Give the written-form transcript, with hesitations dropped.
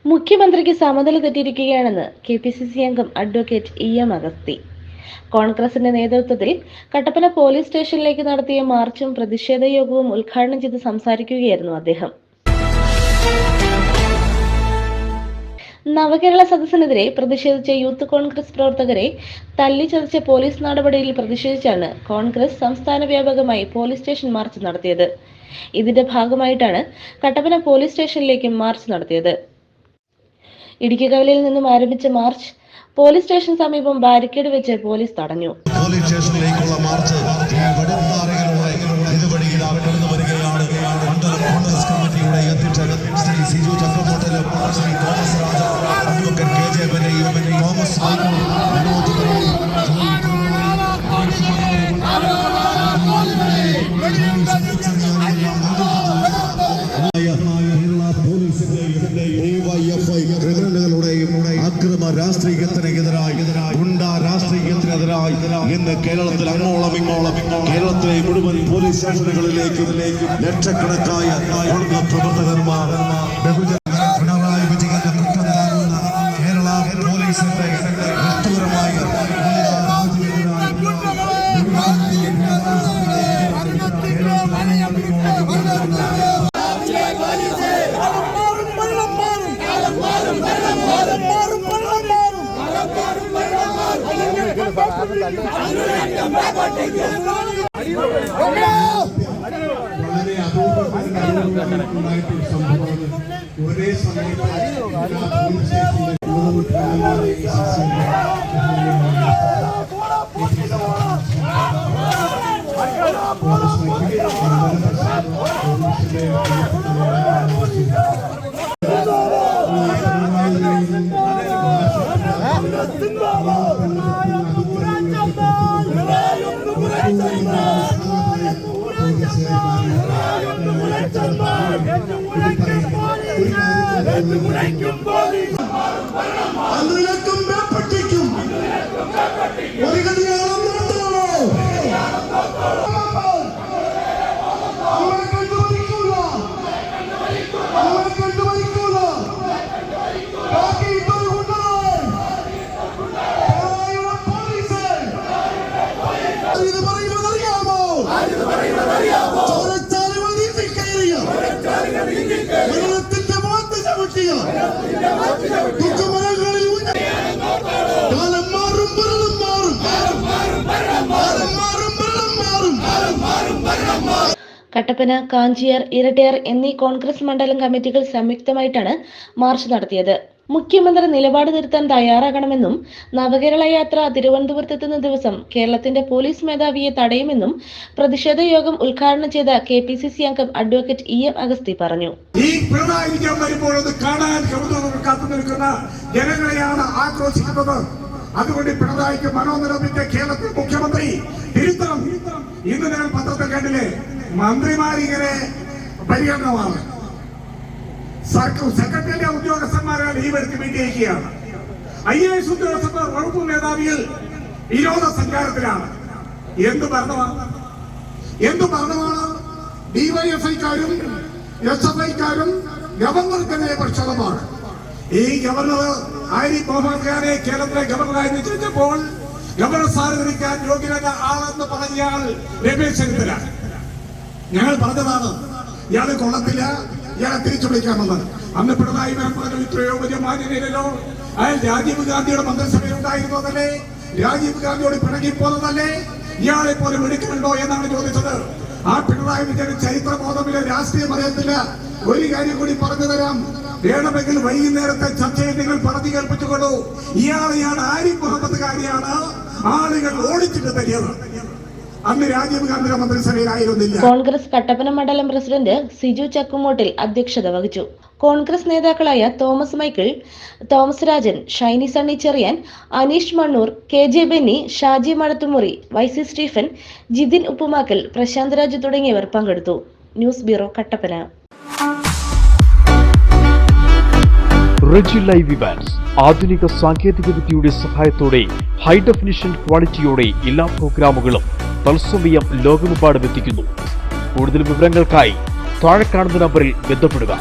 മുഖ്യമന്ത്രിക്ക് സമനില തെറ്റിയിരിക്കുകയാണെന്ന് കെപിസിസി അംഗം അഡ്വക്കേറ്റ് ഇ.എം. അഗസ്തി. കോൺഗ്രസിന്റെ നേതൃത്വത്തിൽ കട്ടപ്പന പോലീസ് സ്റ്റേഷനിലേക്ക് നടത്തിയ മാർച്ചും പ്രതിഷേധ യോഗവും ഉദ്ഘാടനം ചെയ്ത് സംസാരിക്കുകയായിരുന്നു അദ്ദേഹം. നവകേരള സദസ്സിനെതിരെ പ്രതിഷേധിച്ച യൂത്ത് കോൺഗ്രസ് പ്രവർത്തകരെ തല്ലിച്ചതച്ച പോലീസ് നടപടിയിൽ പ്രതിഷേധിച്ചാണ് കോൺഗ്രസ് സംസ്ഥാന വ്യാപകമായി പോലീസ് സ്റ്റേഷൻ മാർച്ച് നടത്തിയത്. ഇതിന്റെ ഭാഗമായിട്ടാണ് കട്ടപ്പന പോലീസ് സ്റ്റേഷനിലേക്ക് മാർച്ച് നടത്തിയത്. ഇടുക്കി കവലയിൽ നിന്നും ആരംഭിച്ച മാർച്ച് പോലീസ് സ്റ്റേഷൻ സമീപം ബാരിക്കേഡ് വെച്ച് പോലീസ് തടഞ്ഞു. പോലീസ് സ്റ്റേഷനിലേക്കുള്ള മാർച്ച് കോൺഗ്രസ് കമ്മിറ്റിയുടെ അധ്യക്ഷൻ ശ്രീ സിജു ചക്രമോട്ടലും ശ്രീ തോമസ് രാജ, അഡ്വക്കേറ്റ് കെ.ജെ. ബെനയും തോമസ് അക്രമ രാഷ്ട്രീയത്തിനെതിരായി ഗുണ്ടാ രാഷ്ട്രീയത്തിനെതിരായി ഇന്ന് കേരളത്തിൽ അങ്ങോളം ഇങ്ങോളം കേരളത്തിലെ മുഴുവൻ പോലീസ് സ്റ്റേഷനുകളിലേക്കും ലക്ഷക്കണക്കായ പ്രവർത്തകന്മാർ പിണറായി വിജയന്റെ കുറ്റം കേരള പോലീസിന്റെ വ്യക്തിപരമായ വളരെ അപൂർവമായിട്ടുള്ള സംഭവമാണ്. ഒരേ സമയത്ത് കട്ടപ്പന, കാഞ്ചിയാർ, ഇരട്ടയാർ എന്നീ കോൺഗ്രസ് മണ്ഡലം കമ്മിറ്റികൾ സംയുക്തമായിട്ടാണ് മാർച്ച് നടത്തിയത്. മുഖ്യമന്ത്രി നിലപാട് തിരുത്താൻ തയ്യാറാകണമെന്നും നവകേരള യാത്ര തിരുവനന്തപുരത്തെത്തുന്ന ദിവസം കേരളത്തിന്റെ പോലീസ് മേധാവിയെ തടയുമെന്നും പ്രതിഷേധ യോഗം ഉദ്ഘാടനം ചെയ്ത കെപിസിസി അംഗം അഡ്വക്കേറ്റ് ഇ.എം. അഗസ്തി പറഞ്ഞു. ഈ പിണറായി വിജയൻ വരുമ്പോൾ അത് കാണാൻ കാത്തു നിൽക്കുന്ന ജനങ്ങളെയാണ് ആക്രോശിക്കുന്നത്. അതുകൊണ്ട് പിണറായിക്ക് മനോനിലവിന്റെ കേരളത്തിൽ മുഖ്യമന്ത്രി തിരുത്തണം. ഇന്ന് ഞാൻ പത്രത്തിൽ കണ്ടില്ലേ, മന്ത്രിമാരിങ്ങനെ പരിഗണനമാണ്. സെക്രട്ടറിയുടെ ഉദ്യോഗസ്ഥന്മാരാണ് ലീവ് എടുത്ത് വേണ്ടിയിരിക്കുകയാണ്. IAS ഉദ്യോഗസ്ഥന്മാർ, വകുപ്പ് മേധാവികൾ വിനോദസഞ്ചാരത്തിലാണ്. എന്ത് ഭരണമാണ്? ഡിവൈഎഫ്ഐക്കാരും SFIക്കാരും ഗവർണർക്കെതിരെ പ്രക്ഷോഭമാണ്. ഈ ഗവർണർ ആരിഫ് മുഹമ്മദ് ഖാനെ കേരളത്തിലെ ഗവർണറായി നിശ്ചയിച്ചപ്പോൾ ഗവർണർ സ്ഥാനത്തിരിക്കാൻ യോഗ്യനായ ആളെന്ന് പറഞ്ഞയാൾ രമേശ് ചെന്നിത്തല. ഞങ്ങൾ പറഞ്ഞതാണ്, ഇയാള് കൊള്ളത്തില്ല, ഇയാളെ തിരിച്ചു വിളിക്കാമെന്ന്. അന്ന് പിണറായി പറഞ്ഞു, ഇത്രയോ വലിയ മാന്യനല്ലോ, അയാൾ രാജീവ് ഗാന്ധിയുടെ മന്ത്രിസഭയിൽ ഉണ്ടായിരുന്നതല്ലേ, രാജീവ് ഗാന്ധിയോട് പിണങ്ങിപ്പോന്നതല്ലേ, ഇയാളെ പോലെ വിളിക്കുന്നുണ്ടോ എന്നാണ് ചോദിച്ചത്. ആ പിണറായി വിജയൻ ചരിത്രബോധമില്ല, രാഷ്ട്രീയം അറിയത്തില്ല. ഒരു കാര്യം കൂടി പറഞ്ഞു തരാം, വേണമെങ്കിൽ വൈകുന്നേരത്തെ ചർച്ചയിൽ നിങ്ങൾ പറഞ്ഞു കേൾപ്പിച്ചുകൊള്ളൂ. ഇയാളെയാണ് ആരിഫ് മുഹമ്മദ് ഖാനെയാണ് ആളുകൾ ഓടിച്ചിട്ട് തരിയത്. അന്ന് രാജീവ് ഗാന്ധിയുടെ മന്ത്രിസഭയിലായിരുന്നില്ല. കോൺഗ്രസ് കട്ടപ്പന മണ്ഡലം പ്രസിഡന്റ് സിജു ചക്കുമോട്ടിൽ അധ്യക്ഷത വഹിച്ചു. കോൺഗ്രസ് നേതാക്കളായ Thomas Michael, Thomas Rajan, Shiny Sunny Cherian, Aneesh Mannoor, K J. Benny, Shaji Madathumuri, YC Stephen, Jithin Uppumakkal, Prashanth Raju തുടങ്ങിയവർ പങ്കെടുത്തു. News bureau, Kattappana. Reji live events ആധുനിക സാങ്കേതികവിദ്യയുടെ സഹായത്തോടെ ഹൈ ഡെഫിനിഷൻ ക്വാളിറ്റിയോടെ എല്ലാ പ്രോഗ്രാമുകളും തത്സമയം ലോകമെമ്പാടും എത്തിക്കുന്നു. കൂടുതൽ വിവരങ്ങൾക്കായി താഴെ കാണുന്ന നമ്പറിൽ ബന്ധപ്പെടുക.